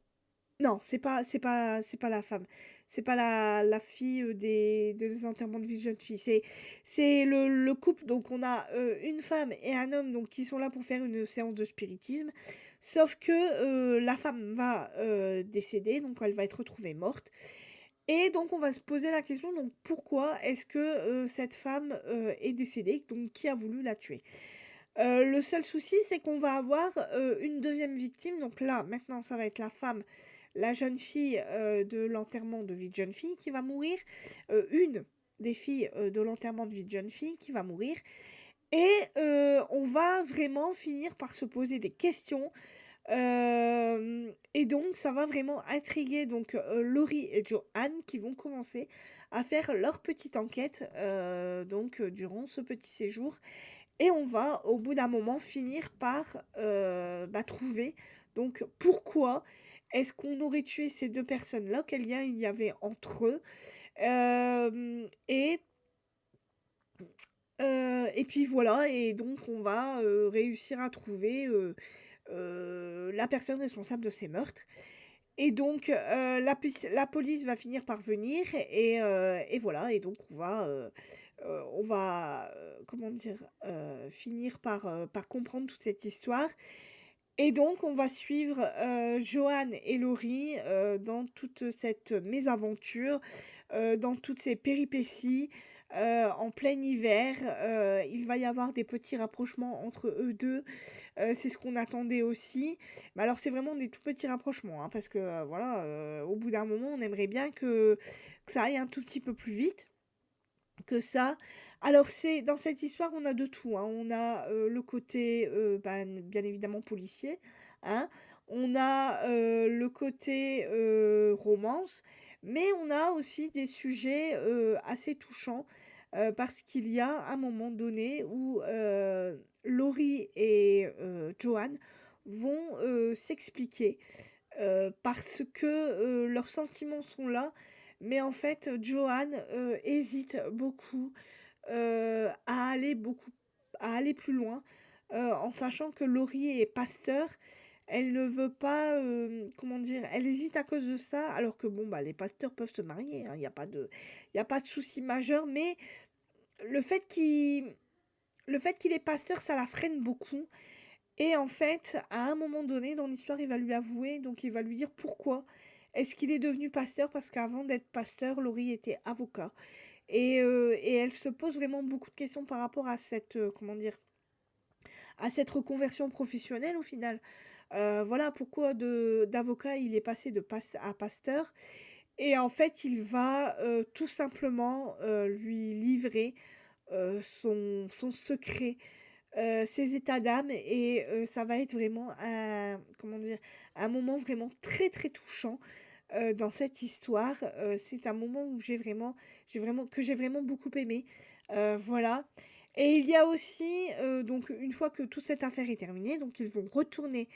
Non, c'est pas la femme. C'est pas la fille, des enterrements de vie de jeune fille. C'est le couple, donc on a, une femme et un homme donc qui sont là pour faire une séance de spiritisme. Sauf que, la femme va, décéder, donc elle va être retrouvée morte et donc on va se poser la question, donc pourquoi est-ce que, cette femme, est décédée? Donc qui a voulu la tuer? Le seul souci, c'est qu'on va avoir, une deuxième victime, donc là, maintenant, ça va être la femme, la jeune fille, de l'enterrement de vie de jeune fille qui va mourir, une des filles, de l'enterrement de vie de jeune fille qui va mourir et on va vraiment finir par se poser des questions, et donc ça va vraiment intriguer donc, Laurie et Joanne qui vont commencer à faire leur petite enquête, donc, durant ce petit séjour et on va, au bout d'un moment, finir par, bah, trouver donc pourquoi est-ce qu'on aurait tué ces 2 personnes-là? Quel lien il y avait entre eux? Hem et puis voilà et donc on va, réussir à trouver, la personne responsable de ces meurtres et donc la police va finir par venir et voilà et donc on va, comment dire? Finir par comprendre toute cette histoire et donc on va suivre, Joanne et Laurie, dans toute cette mésaventure, dans toutes ces péripéties, en plein hiver, il va y avoir des petits rapprochements entre eux 2. C'est ce qu'on attendait aussi. Mais alors c'est vraiment des tout petits rapprochements, hein, parce que, voilà, au bout d'un moment, on aimerait bien que ça aille un tout petit peu plus vite que ça. Alors c'est dans cette histoire, on a de tout, hein. On a, le côté, bien évidemment policier, hein. On a, le côté, romance, mais on a aussi des sujets, assez touchants, parce qu'il y a un moment donné où, Laurie et Joanne vont, s'expliquer, parce que, leurs sentiments sont là, mais en fait, Joanne, hésite beaucoup, à aller plus loin, en sachant que Laurie est pasteur. Elle ne veut pas, comment dire? Elle hésite à cause de ça, alors que bon, bah, les pasteurs peuvent se marier, hein, il y a pas de souci majeur, mais le fait qu'il le fait qu'il est pasteur, ça la freine beaucoup et en fait, à un moment donné dans l'histoire, il va lui avouer, donc il va lui dire pourquoi est-ce qu'il est devenu pasteur, parce qu'avant d'être pasteur, Laurie était avocat et elle se pose vraiment beaucoup de questions par rapport à cette, comment dire? À cette reconversion professionnelle au final. Voilà pourquoi de d'avocat il est passé de pas à pasteur et en fait il va, tout simplement, lui livrer, son secret, ses états d'âme et ça va être vraiment un comment dire? Un moment vraiment très, très touchant, dans cette histoire. C'est un moment où j'ai vraiment beaucoup aimé, voilà et il y a aussi, donc une fois que toute cette affaire est terminée, donc ils vont retourner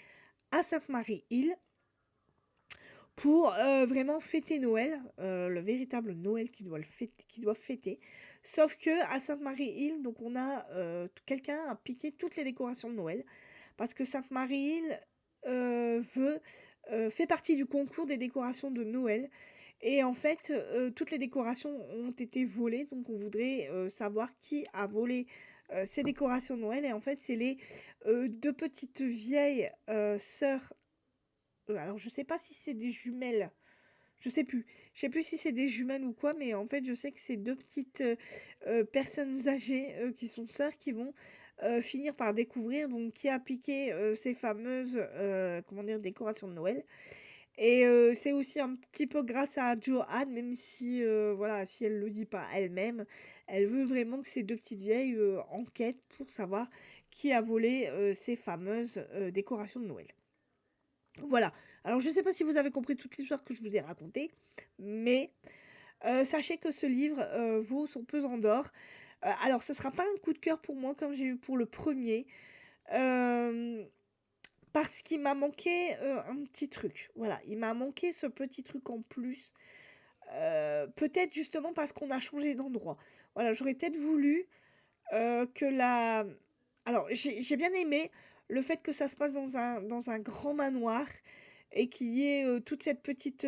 à Sainte-Marie-Île pour, vraiment fêter Noël, le véritable Noël qu'ils doivent fêter. Sauf qu'à Sainte-Marie-Île, donc on a, quelqu'un a piqué toutes les décorations de Noël parce que Sainte-Marie-Île, fait partie du concours des décorations de Noël et en fait, toutes les décorations ont été volées, donc on voudrait, savoir qui a volé, ces décorations de Noël et en fait, c'est les, 2 petites vieilles, sœurs, alors je sais pas si c'est des jumelles, je sais plus. Je sais plus si c'est des jumelles ou quoi, mais en fait, je sais que c'est 2 petites, personnes âgées, qui sont sœurs qui vont, finir par découvrir donc qui a piqué, ces fameuses, comment dire? Décorations de Noël et c'est aussi un petit peu grâce à Joanne, même si, voilà, si elle le dit pas elle-même, elle veut vraiment que ces 2 petites vieilles, enquêtent pour savoir qui a volé, ces fameuses, décorations de Noël. Voilà. Alors je ne sais pas si vous avez compris toute l'histoire que je vous ai racontée, mais sachez que ce livre, vaut son pesant d'or. Alors ce sera pas un coup de cœur pour moi comme j'ai eu pour le premier, er parce qu'il m'a manqué, un petit truc. Voilà, il m'a manqué ce petit truc en plus, peut-être justement parce qu'on a changé d'endroit. Voilà, j'aurais peut-être voulu, que la alors j'ai bien aimé le fait que ça se passe dans un grand manoir et qu'il y ait, toute cette petite,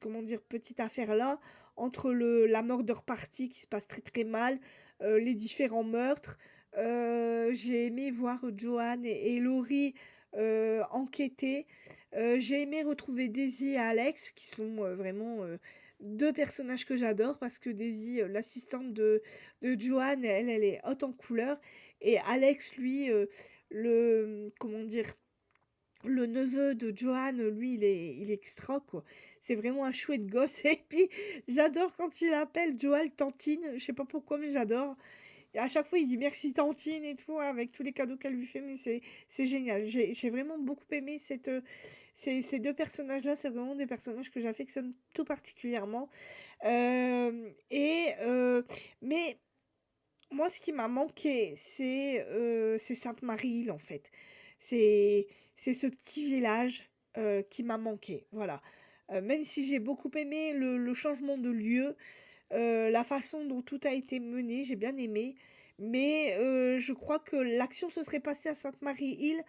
comment dire? Petite affaire-là entre le la murder party qui se passe très, très mal, les différents meurtres. J'ai aimé voir Joanne et Laurie, enquêter. J'ai aimé retrouver Daisy et Alex qui sont, vraiment, 2 personnages que j'adore parce que Daisy, l'assistante de Joanne, elle est haute en couleur et Alex lui, comment dire? Le neveu de Joanne, lui, il est extra, quoi. C'est vraiment un chouette gosse et puis j'adore quand il appelle Joanne tantine, je sais pas pourquoi, mais j'adore et à chaque fois, il dit: «Merci tantine» et tout, avec tous les cadeaux qu'elle lui fait, mais c'est génial. J'ai vraiment beaucoup aimé ces 2 personnages-là, c'est vraiment des personnages que j'affectionne tout particulièrement, mais moi, ce qui m'a manqué, c'est Sainte-Marie-Île, en fait. C'est ce petit village, qui m'a manqué, voilà. Même si j'ai beaucoup aimé le changement de lieu, la façon dont tout a été mené, j'ai bien aimé, mais je crois que l'action se serait passée à Sainte-Marie-Île.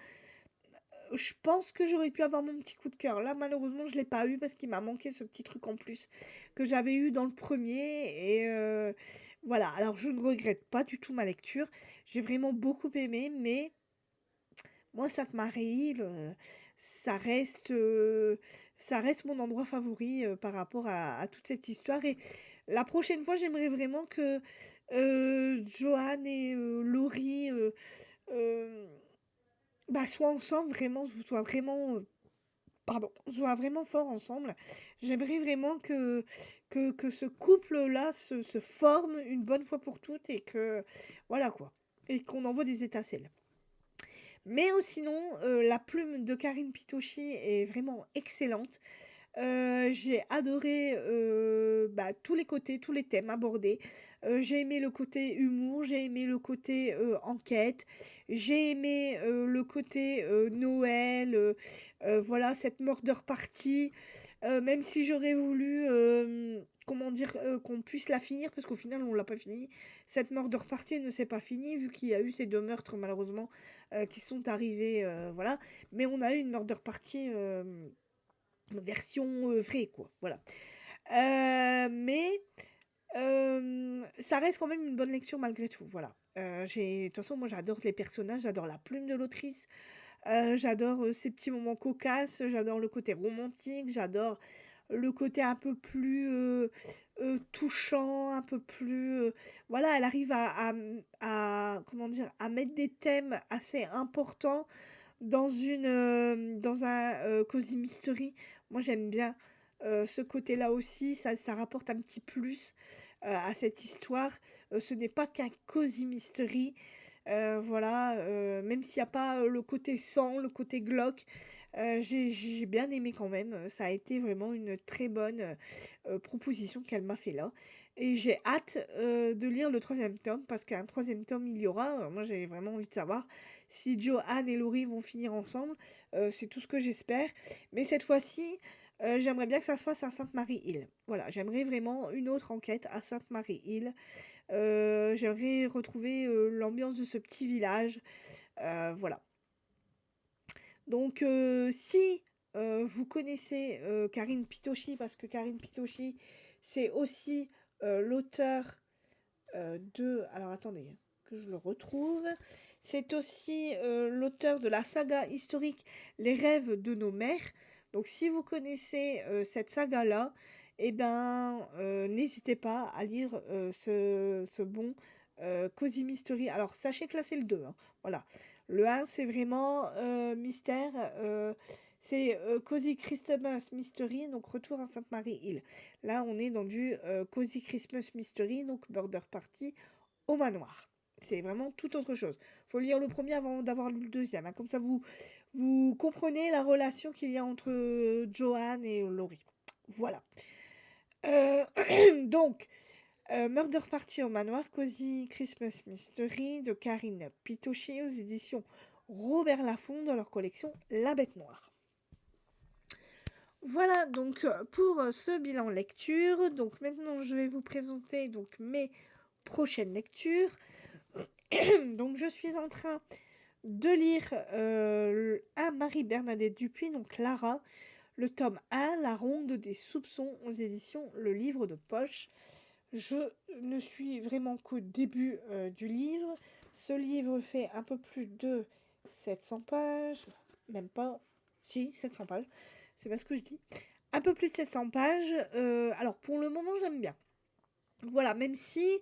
Je pense que j'aurais pu avoir mon petit coup de cœur. Là, malheureusement, je l'ai pas eu parce qu'il m'a manqué ce petit truc en plus que j'avais eu dans le premier et voilà. Alors je ne regrette pas du tout ma lecture. J'ai vraiment beaucoup aimé, mais moi, Sainte-Marie, ça reste, heu, ça reste mon endroit favori, par rapport à toute cette histoire et La prochaine fois, j'aimerais vraiment que, Johan et Laurie, hem, bah, soient ensemble vraiment, soient vraiment, pardon, soient vraiment forts ensemble. J'aimerais vraiment que ce couple-là se forme une bonne fois pour toutes et que voilà quoi et qu'on envoie des étincelles. Mais sinon, la plume de Karine Pitocchi est vraiment excellente. J'ai adoré, bah, tous les côtés, tous les thèmes abordés. J'ai aimé le côté humour, j'ai aimé le côté, enquête, j'ai aimé, le côté, Noël, voilà, cette murder party, même si j'aurais voulu, comment dire? Qu'on puisse la finir parce qu'au final on l'a pas finie. Cette murder party ne s'est pas finie vu qu'il y a eu ces 2 meurtres malheureusement, qui sont arrivés, voilà. Mais on a eu une murder party, version, vraie quoi, voilà. Mais ça reste quand même une bonne lecture malgré tout, voilà. J'ai de toute façon moi j'adore les personnages, j'adore la plume de l'autrice, j'adore, ces petits moments cocasses, j'adore le côté romantique, j'adore le côté un peu plus, touchant, un peu plus, voilà, elle arrive à comment dire? À mettre des thèmes assez importants dans un, cosy mystery. Moi, j'aime bien, ce côté-là aussi, ça rapporte un petit plus, à cette histoire. Ce n'est pas qu'un cosy mystery, voilà, même s'il y a pas, le côté sang, le côté glauque, j'ai bien aimé quand même, ça a été vraiment une très bonne, proposition qu'elle m'a fait là et j'ai hâte, de lire le troisième tome parce qu'un troisième tome il y aura. Moi j'ai vraiment envie de savoir si Johan et Laurie vont finir ensemble, c'est tout ce que j'espère. Mais cette fois-ci, j'aimerais bien que ça se fasse à Sainte-Marie-Île. Voilà, j'aimerais vraiment une autre enquête à Sainte-Marie-Île. J'aimerais retrouver, l'ambiance de ce petit village, voilà. Donc si, vous connaissez, Karine Pitocchi, parce que Karine Pitocchi, c'est aussi, l'auteur, de alors attendez, hein, que je le retrouve. C'est aussi, l'auteur de la saga historique Les rêves de nos mères. Donc si vous connaissez, cette saga-là, et ben, n'hésitez pas à lire, ce bon, cosy mystery. Alors sachez que là c'est le 2, hein, voilà. Le un c'est vraiment, mystère, c'est, Cozy Christmas Mystery, donc Retour à Sainte-Marie-Île. Là, on est dans du, Cozy Christmas Mystery, donc Murder Party au manoir. C'est vraiment tout autre chose. Faut lire le premier avant d'avoir lu le deuxième, hein, comme ça vous comprenez la relation qu'il y a entre, Joanne et Laurie. Voilà. Heu, donc Murder Party au manoir, Cozy Christmas Mystery de Karine Pitocchi aux éditions Robert Laffont dans leur collection La Bête Noire. Voilà donc pour ce bilan lecture. Donc maintenant je vais vous présenter donc mes prochaines lectures. Donc je suis en train de lire à Marie-Bernadette Dupuis, donc Clara, le tome 1, La ronde des soupçons aux éditions Le Livre de Poche. Je ne suis vraiment qu'au début du livre. Ce livre fait un peu plus de 700 pages, même pas, si, 700 pages, c'est pas ce que je dis. Un peu plus de 700 pages. Alors pour le moment, j'aime bien. Voilà, même si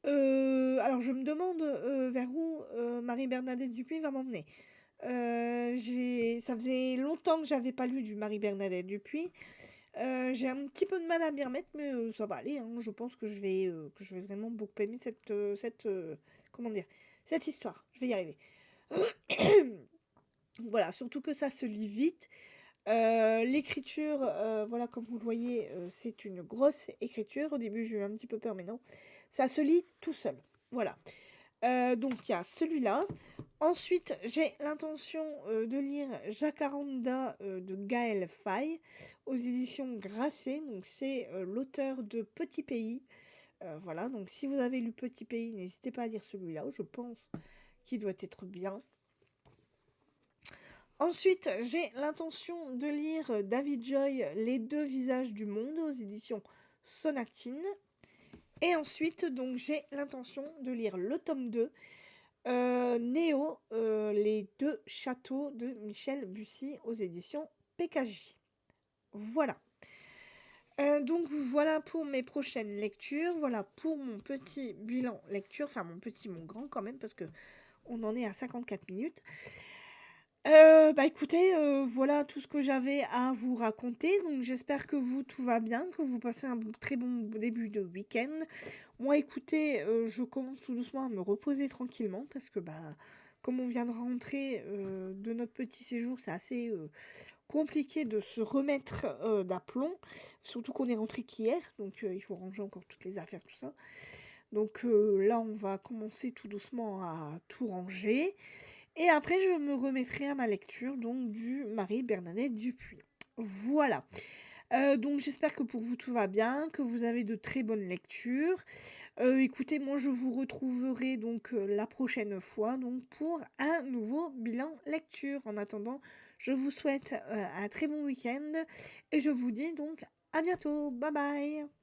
alors je me demande, vers où, Marie-Bernadette Dupuis va m'emmener. Ça faisait longtemps que j'avais pas lu du Marie-Bernadette Dupuis. J'ai un petit peu de mal à m'y remettre, mais ça va aller, hein. Je pense que je vais vraiment beaucoup aimer comment dire? Cette histoire. Je vais y arriver. Voilà, surtout que ça se lit vite. L'écriture, voilà, comme vous le voyez, c'est une grosse écriture. Au début, j'ai eu un petit peu peur, mais non. Ça se lit tout seul. Voilà. Donc il y a celui-là. Ensuite, j'ai l'intention, de lire Jacaranda, de Gaël Faye aux éditions Grasset. Donc c'est, l'auteur de Petit Pays. Voilà, donc si vous avez lu Petit Pays, n'hésitez pas à lire celui-là. Je pense qu'il doit être bien. Ensuite, j'ai l'intention de lire David Joy, Les deux visages du monde aux éditions Sonatine. Et ensuite, donc, j'ai l'intention de lire le tome 2, Néo, Les deux châteaux de Michel Bussy aux éditions PKJ. Voilà. Donc voilà pour mes prochaines lectures, voilà pour mon petit bilan lecture, enfin mon grand quand même parce que on en est à 54 minutes. Bah, écoutez, voilà tout ce que j'avais à vous raconter, donc j'espère que vous, tout va bien, que vous passez un très bon début de week-end. Moi, écoutez, je commence tout doucement à me reposer tranquillement parce que, bah, comme on vient de rentrer, de notre petit séjour, c'est assez, compliqué de se remettre, d'aplomb. Surtout qu'on est rentré qu'hier, donc il faut ranger encore toutes les affaires, tout ça. Donc là, on va commencer tout doucement à tout ranger et après je me remettrai à ma lecture donc du Marie-Bernadette Dupuy. Voilà. Donc j'espère que pour vous tout va bien, que vous avez de très bonnes lectures. Écoutez, moi je vous retrouverai donc, la prochaine fois donc pour un nouveau bilan lecture. En attendant, je vous souhaite, un très bon week-end et je vous dis donc à bientôt. Bye bye.